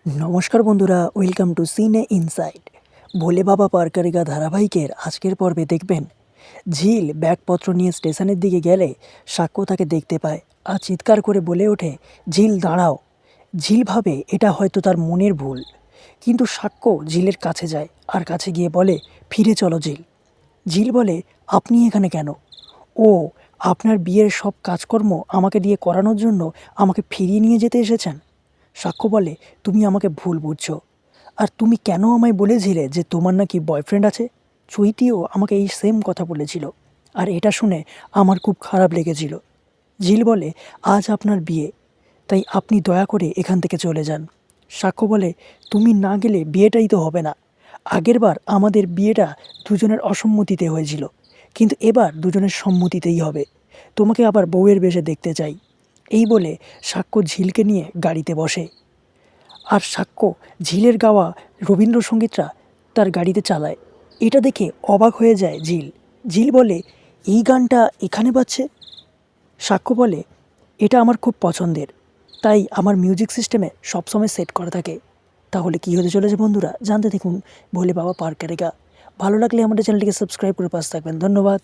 নমস্কার বন্ধুরা, welcome to সিনে ইনসাইড। ভোলে বাবা পার করেগা ধারাবাহিকের আজকের পর্বে দেখবেন ঝিল ব্যাগপত্র নিয়ে স্টেশনের দিকে গেলে সাক্ষ্য তাকে দেখতে পায় আর চিৎকার করে বলে ওঠে, ঝিল দাঁড়াও। ঝিল ভাবে এটা হয়তো তার মনের ভুল, কিন্তু সাক্ষ্য ঝিলের কাছে যায় আর কাছে গিয়ে বলে, ফিরে চলো ঝিল। ঝিল বলে, আপনি এখানে কেন? ও, আপনার বিয়ের সব কাজকর্ম আমাকে দিয়ে করানোর জন্য আমাকে ফিরিয়ে নিয়ে যেতে এসেছেন? সাক্ষ্য বলে, তুমি আমাকে ভুল বুঝছো। আর তুমি কেন আমায় বলেছিলে যে তোমার নাকি বয়ফ্রেন্ড আছে? চৈতিও আমাকে এই সেম কথা বলেছিল, আর এটা শুনে আমার খুব খারাপ লেগেছিল। ঝিল বলে, আজ আপনার বিয়ে, তাই আপনি দয়া করে এখান থেকে চলে যান। সাক্ষ্য বলে, তুমি না গেলে বিয়েটাই তো হবে না। আগেরবার আমাদের বিয়েটা দুজনের অসম্মতিতে হয়েছিল, কিন্তু এবার দুজনের সম্মতিতেই হবে। তোমাকে আবার বউয়ের বেশে দেখতে চাই। এই বলে সাক্ষ্য ঝিলকে নিয়ে গাড়িতে বসে, আর সাক্ষ্য ঝিলের গাওয়া রবীন্দ্রসঙ্গীতটা তার গাড়িতে চালায়। এটা দেখে অবাক হয়ে যায় ঝিল। ঝিল বলে, এই গানটা এখানে বাজছে? সাক্ষ্য বলে, এটা আমার খুব পছন্দের, তাই আমার মিউজিক সিস্টেমে সবসময় সেট করা থাকে। তাহলে কী হতে চলেছে বন্ধুরা, জানতে দেখুন ভোলে বাবা পার করেগা। ভালো লাগলে আমাদের চ্যানেলটিকে সাবস্ক্রাইব করে পাশে থাকবেন। ধন্যবাদ।